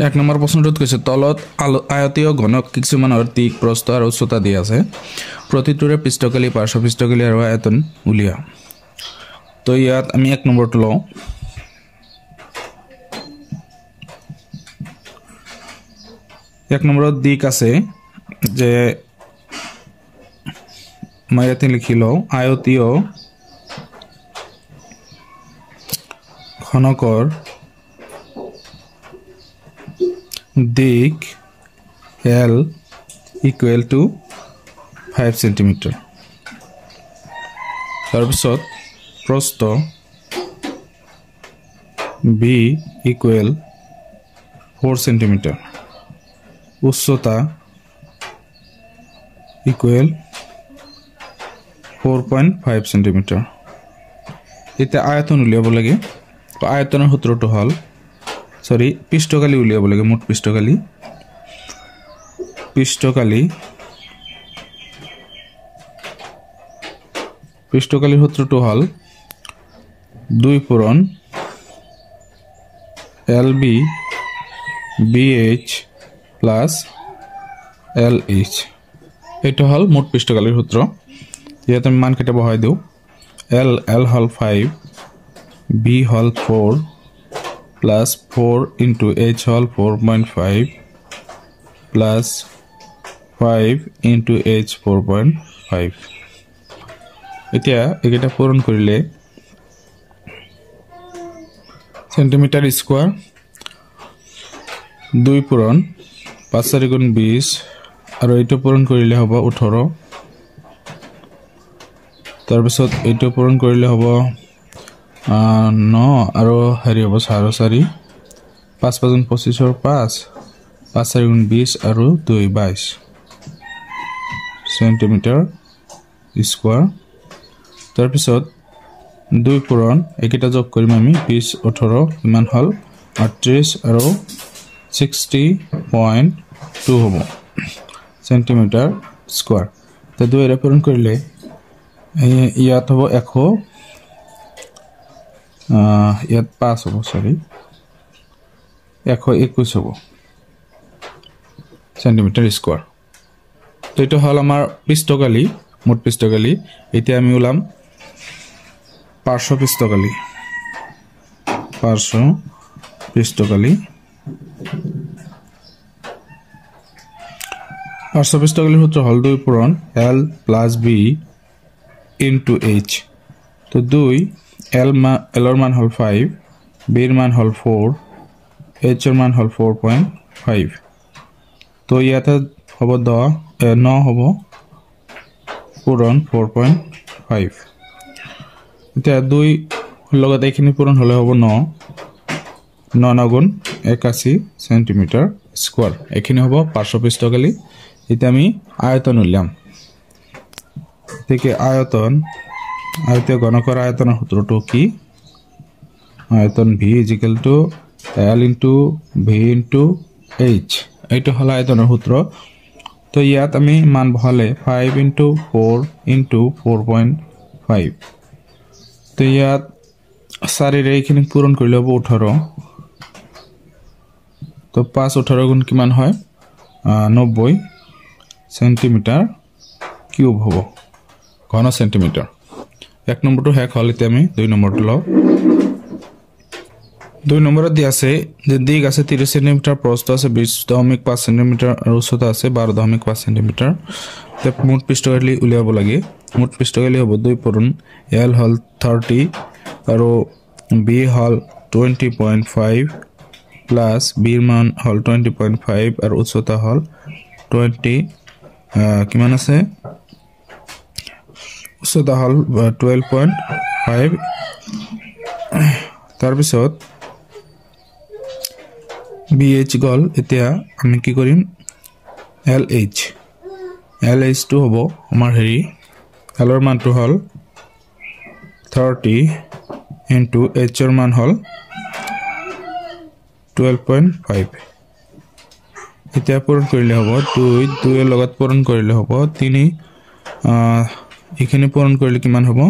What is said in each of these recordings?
এক নম্বৰ প্ৰশ্নটোত কৈছে তলত আয়তীয় ঘনক কিছুমানৰ দিক প্ৰস্থ আৰু উচ্চতা দিয়া আছে প্ৰতিটোৰে পৃষ্ঠকালি পাৰ্শ্বপৃষ্ঠকালি আৰু আয়তন উলিয়া তো ইয়াত আমি এক নম্বৰটো লওঁ এক নম্বৰত দিক আছে যে মই ইয়াতে লিখি লওঁ আয়তীয় ঘনকৰ দিক L equal to 5 cm তাৰপিছত প্ৰস্থ B equal 4 cm উচ্চতা equal 4.5 cm এতিয়া আয়তন উলিয়াব লাগে তো আয়তনৰ সূত্ৰটো হ'ল সৰি পৃষ্ঠকালি উলিয়াব লাগে মোট পৃষ্ঠকালিৰ সূত্ৰটো হ'ল 2 পূৰণ LB BH plus LH এটা হল মোট পৃষ্ঠকালিৰ সূত্র ইয়াত আমি মান কেটে বহাই দিও L হল 5 B হল 4 plus 4 into H whole 4.5 plus 5 into H 4.5 এতিয়া একেটা পূরণ করিলে সেন্টিমিটার স্কয়ার 2 পূরণ 5 4 গুণ 20 আৰু এইটো পূৰণ কৰিলে হ'ব 18 তাৰ পিছত এইটো পূৰণ কৰিলে হ'ব 9 আৰু হেৰি হ'ব 4 5 5 25 और 5 5 4 20 আৰু 2 22 সেন্টিমিটাৰ স্কয়াৰ তাৰ পিছত 2 পূৰণ একেটা যোগ কৰিম আমি 20 18 ইমান হল 38 আৰু 60.2 হ'ব সেন্টিমিটাৰ স্কয়াৰ তো 2 এৰ পূৰণ কৰিলে ইয়াত হ'ব 100 ইয়াত 5 হ'ব সরি 121 হ'ব সেন্টিমিটার স্কয়ার তো এটা হল আমার পৃষ্ঠকালি মোট পৃষ্ঠকালি এতিয়া আমি উলাম পার্শ্বপৃষ্ঠকালি পার্শ্বপৃষ্ঠকালির সূত্র হল 2 পূরণ L plus B into H তো 2 L এর মান হল 5 B এর মান হল 4 H এর মান হল 4.5 তো ইয়াতে হব 9 হব পূরণ 4.5 এটা 2 লগত এইখিনি পূরণ হলে হব 9 গুণ 81 সেন্টিমিটার স্কয়ার এইখিনি হব পার্শ্বপৃষ্ঠকালি এটা আমি আয়তন উলিয়াম থেকে আয়তীয় ঘনকৰ আয়তনৰ সূত্ৰটো কি আয়তন V L into V into H এইটো হল আয়তনৰ সূত্ৰ তো ইয়াত আমি মান বহালে 5 into 4 into 4.5 তো ইয়াত 4 ৰে এইখিনি পূৰণ কৰিলে হ'ব 18 তো 5 18 গুণ কিমান হয় 90 সেন্টিমিটার কিউব হ'ব ঘন সেন্টিমিটার এক নম্বৰটো হেক হল এতিয়া আমি 2 নম্বৰটো লও 2 নম্বৰত দি আছে যে দিক আছে 30 সেন্টিমিটাৰ প্ৰস্থ আছে 20.5 সেন্টিমিটাৰ আৰু উচ্চতা আছে 12.5 সেন্টিমিটার তে মোট পৃষ্ঠকালি উলিয়াব লাগে মোট পৃষ্ঠকালি হ'ব 2 পূৰণ L হল 30 আৰু B হল 20.5 প্লাস B এৰ মান হল 20.5 আৰু উচ্চতা হল 20 কিমান আছে উচ্চতা হল 12.5 তাৰ পিছত BH গল এতিয়া আমি কি কৰিম LH টো হ'ব আমাৰ হেৰি L এৰ মানটো হল 30 into H এৰ মান হল 12.5 এতিয়া পূৰণ কৰিলে হ'ব 2 এৰ লগত পূৰণ কৰিলে হ'ব 3 এখানে পূৰণ কৰিলে কিমান হ'ব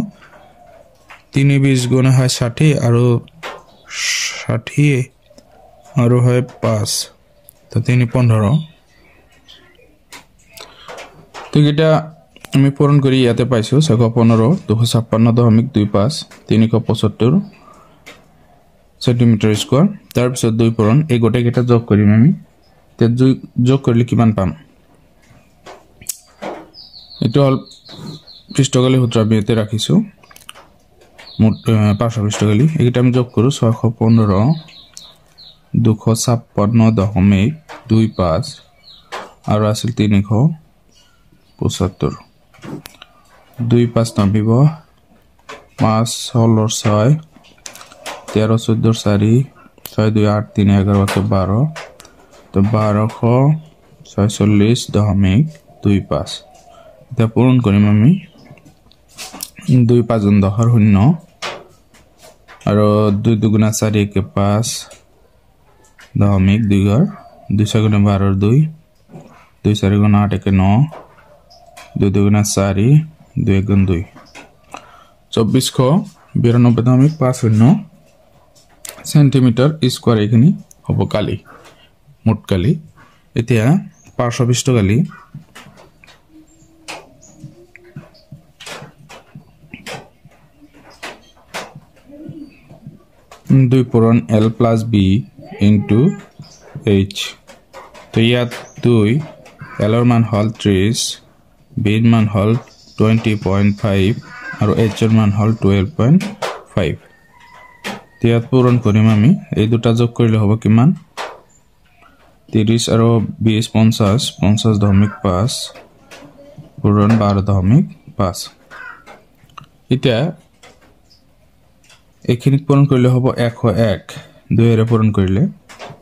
3 20 গুণ হয় 60 আৰু 60 আৰু হয় 5 তো 3 15 তো এটা আমি পূরণ করি ইয়াতে পাইছো 615 256.25 375 সেন্টিমিটার স্কয়ার তার পিছত 2 পূরণ এই গোটেইটা যোগ কৰিম আমি তে যোগ কৰিলে কিমান পাম এটা হল পৃষ্ঠকালি সূত্ৰ আমি এতে ৰাখিছো মোট পাৰ্শ্ব পৃষ্ঠকালি এটা আমি যোগ কৰো 615 256.25 আৰু আছিল 375 2 5 নামিব 5 16 6 13 14 4 6 2 8 3 11 12 তো 1246.25 এটা পূরণ কৰিম আমি 2 5 গুণ 10 শূন্য আৰু 2 2 গুণ 4 1 5 দশমিক 2 ঘর 2 6 গুণ 12 2 2 4 গুণ 8 1 9 2 2 গুণ 4 2 1 গুণ 2 2492.50 সেন্টিমিটার স্কয়ার এখানে হবো কালি মোট কালি এতিয়া পার্শ্ব পৃষ্ঠকালি দুই পূরণ L plus B into H তো ইয়াত 2 L এর মান হল 30 B এর মান হল 20.5 আর H এর মান হল 12.5 তো ইয়াত পূরণ করিম আমি এই দুটা যোগ কৰিলে হ'ব কিমান 30 আৰু 20 50 50.5 পূরণ 12.5 এটা এখানে পূরণ করলে হবো 101 2 এর পূরণ করলে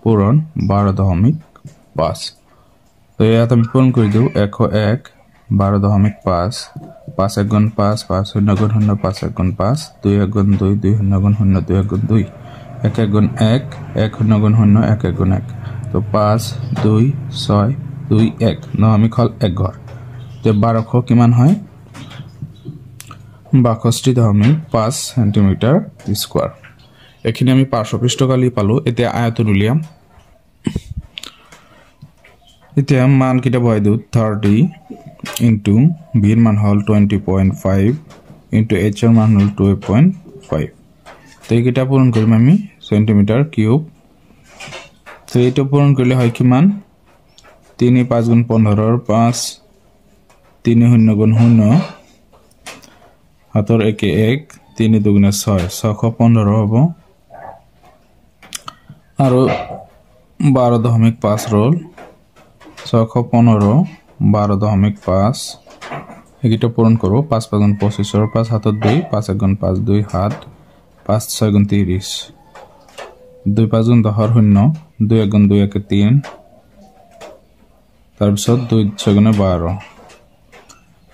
পূরণ 12.5 তো ইয়াত আমি পূরণ করে দেব 101 12.5 5 1 গুণ 5 5 0 গুণ 0 5 1 গুণ 5 2 1 গুণ 2 2 0 গুণ 0 2 1 গুণ 2 1 1 গুণ 1 1 0 গুণ 0 1 1 গুণ 1 তো 5 2 6 2 1 দশমিক হল 1 ঘর তো 12 কিমান হয় 62.5 সেন্টিমিটার স্কয়ার এখানে আমি পার্শ্ব পৃষ্ঠকালি পালো এতে আয়তন উলিয়াম এতে মান কিটা বহাই দিও 30 ইনটু b এর মান হল 20.5 ইনটু h এর মান হল 12.5 তো এইটা পূরণ করিম আমি সেন্টিমিটার কিউব তো এটা পূরণ করলে হয় কি মান 3 5 গুণ 15 এর 5 3 0 গুণ 0 হাতর 1 1 3 2 গুণ 6 615 হবো আর 12.5 রোল 615 12.5 এটা পূরণ করব 5 5 গুণ 25 এর 5 হাতর 2 5 1 গুণ 5 2 হাত 5 6 গুণ 30 2 5 গুণ 10 শূন্য 2 1 গুণ 2 1 3 তারপর 2 6 গুণ 12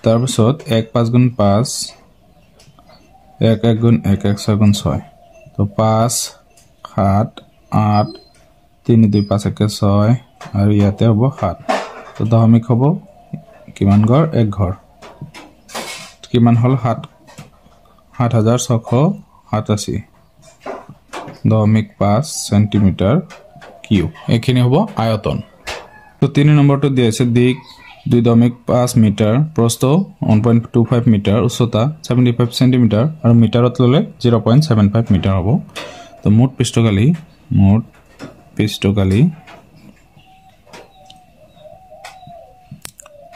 তারপর 1 5 গুণ 5 1 1 গুণ 1 1 6 গুণ 6 তো 5 7 8 3 2 5 1 6 আর ইয়াতে হবো 7 তো দশমিক হবো কিমান ঘর 1 ঘর কিমান হল 7687 দশমিক 5 সেন্টিমিটার কিউব এখানে হবো আয়তন তো 3 নম্বরটা দিয়েছে দিক 2.5 মিটার প্রস্থ 1.25 মিটার উচ্চতা 75 সেন্টিমিটার আর মিটারত ললে 0.75 মিটার হবো তো মোট পৃষ্ঠকালি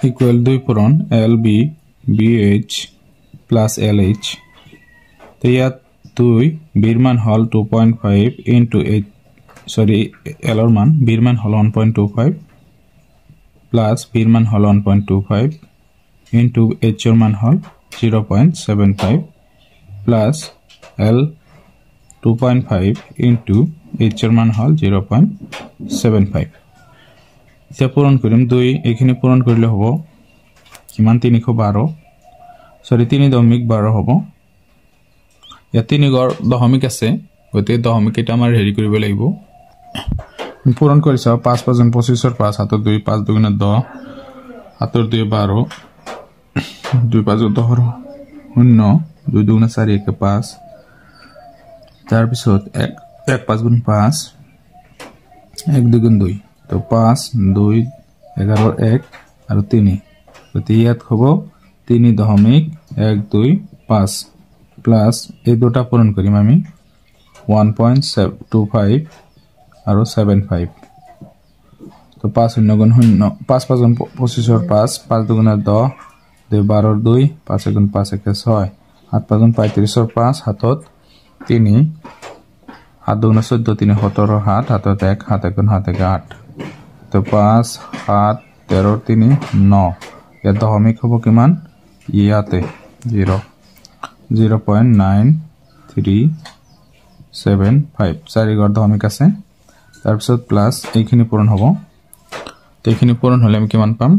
ইকুয়াল 2 পূরণ LB BH প্লাস LH তো ইয়াত 2 বির মান হল 2.5 ইনটু L এর মান বির মান হল 1.25 প্লাস বির মান হল 1.25 ইনটু H এর মান হল 0.75 প্লাস L 2.5 ইনটু H এর মান হল 0.75 এটা পূরণ করিম 2 এখানে পূরণ করলে হবো কিমান 312 3.12 হবো ইয়া 3 ঘর দশমিক আছে গতে দশমিক এটা আমার হেৰি কৰিব লাগিব পূৰণ কৰিছ 5 5 25 এর 5 হাতর 2 5 2 গুণ 10 হাতর 2 12 2 5 10 শূন্য 2 2 গুণ 4 1 5 তার পিছত 1 5 গুণ 5 1 2 গুণ 2 তো 5 2 11 1 আৰু 3 গতি ইয়াত হ'ব 3.125 প্লাস এই দুটা পূরণ কৰিম আমি 1.25 আৰু 75 তো 5 শূন্য গুণ শূন্য 5 5 গুণ 25 5 5 2 গুণ 10 2 12 2 5 গুণ 5 1 6 7 5 গুণ 35 5 হাতত 3 7 2 গুণ 14 3 17 7 হাতত 1 7 গুণ 7 8 তো 5 7 13 3 9 ইয়াত দশমিক হ'ব কিমান ইয়াতে 0.9375 চাৰি গড় দশমিক আছে তাৰ পিছত প্লাস এইখিনি পূৰণ হ'ব এইখিনি পূৰণ হলে আমি কিমান পাম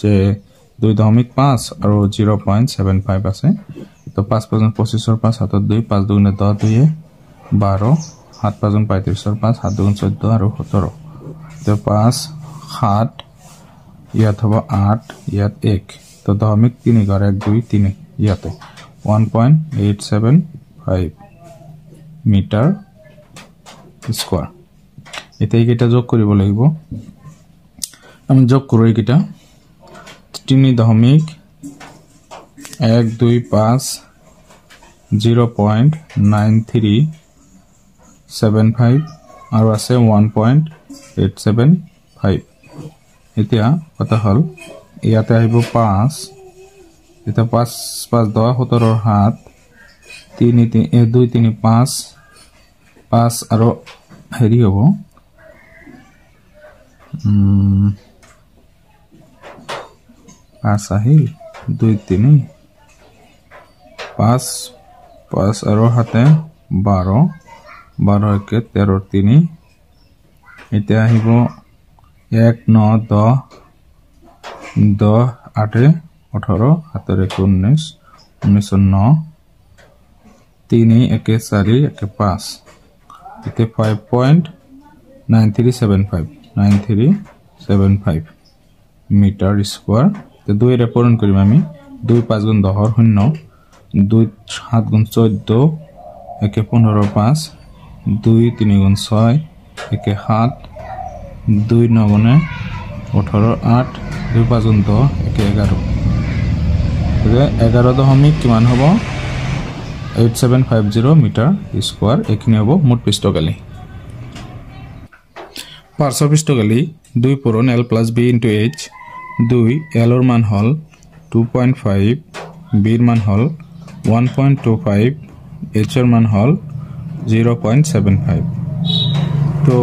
যে 2.5 আৰু 0.75 আছে তো 5 5 25 5 হাতত 2 5 2 10 2 12 7 5 35 5 7 2 14 আৰু 17 তো 5 7 ইয়াত হ'ব 8 ইয়াত 1 তো দশমিক 3 গড় 1 2 3 ইয়াতে 1.875 মিটাৰ স্কয়াৰ এটা এইটা যোগ কৰিব লাগিব আমি যোগ কৰো এইটা 3.125 0.9375 আৰু আছে 1.875 এতিয়া কত হল ইয়াতে আহিব 5 এটা 5 5 10 17 7 3 3 2 3 5 5 আৰু হেৰি হ'ব 5 আহিল 2 3 5 5 আৰু হাতে 12 12 কে 13 3 এতিয়া আহিব 1 9 10 10 8 18 হাতৰে 19 19 9 3 1 4 1 5 इते 5.9375 মিটাৰ স্কয়াৰ তো 2 ৰে পূৰণ কৰিম আমি 2 5 গুণ 10 শূন্য 2 7 গুণ 14 1 15 5 2 3 গুণ 6 1 7 2 9 গুণ 18 8 2 5 গুণ 10 1 11 যে 11 দশমিক কিমান হ'ব 8750 মিটাৰ স্কয়াৰ এখিনি হ'ব মুঠ পৃষ্ঠকালি পাৰ্শ্ব পৃষ্ঠকালি 2 পূৰণ l + b * h 2 l ৰ মান হল 2.5 b ৰ মান হল 1.25 h ৰ মান হল 0.75 তো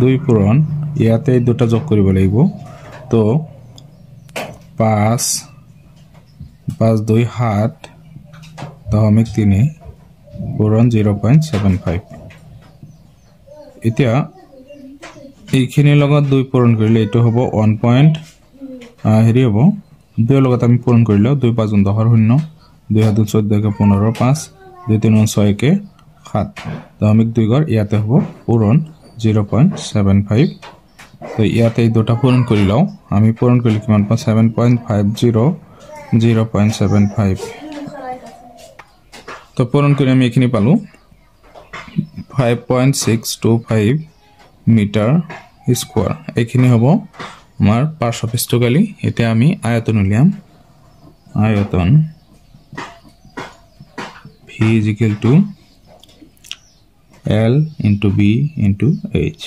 2 পূৰণ ইয়াতে দুটা যোগ কৰিব লাগিব তো 5 5 2 7 দশমিক 3 পূৰণ 0.75 এতিয়া এইখিনি লগত 2 পূৰণ কৰিলে এটো হ'ব 1. হেৰি হ'ব 2 লগত আমি পূৰণ কৰিলে 2 5 গুণ 10 শূন্য 2 7 14 15 5 2 3 6 7 দশমিক 2 গড় ইয়াতে হ'ব পূৰণ 0.75 তো ইয়াতে দুটা পূৰণ কৰি লও আমি পূৰণ কৰিলে কিমান পাম 7.50 0.75 তো পূৰণ কৰি আমি এখিনি পালো 5.625 মিটাৰ স্কয়াৰ এখিনি হ'ব আমাৰ পাৰ্শ্ব পৃষ্ঠকালি এটা আমি আয়তন উলিয়াম আয়তন v = l * b * h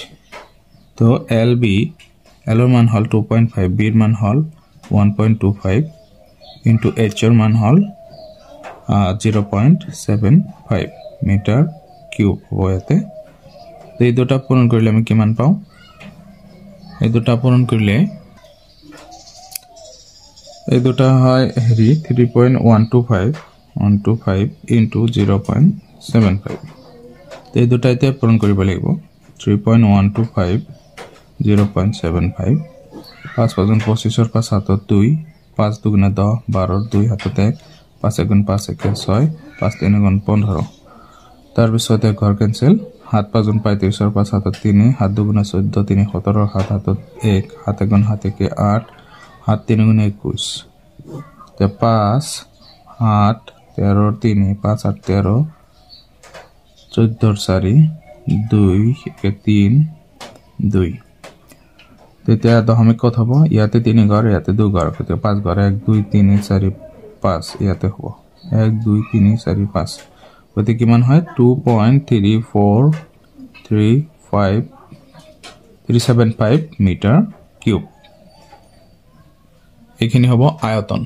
তো lb l ৰ মান হল 2.5 b ৰ মান হল 1.25 h ৰ মান হল 0.75 মিটাৰ কিউব হয়তে তো এই দুটা পূৰণ কৰিলে আমি কিমান পাও এই দুটা পূৰণ কৰিলে এই দুটা হয় হেৰি 3.125 * 0.75 তো এই দুটা এতিয়া পূৰণ কৰিব লাগিব 3.125 0.75 5 5 25 5 7 2 5 2 10 12 2 হাতত 1 5 গুণ 5 1 6 5 3 গুণ 15 তাৰ পিছতে ঘৰ কেনসেল 7 5 গুণ 35 5 7 3 7 2 গুণ 14 3 17 7 হাতত 1 7 গুণ 7 8 7 3 গুণ 21 তে 5 8 13 3 5 8 13 14 4 2 1 3 2 তেতিয়া দশমিক ক'ত হ'ব ইয়াতে 3 ঘৰ ইয়াতে 2 ঘৰ তেতিয়া 5 ঘৰ 1 2 3 4 5 ইয়াতে হ'ব 1 2 3 4 5 গতি কিমান হয় 2.34375 মিটাৰ কিউব এইখিনি হ'ব আয়তন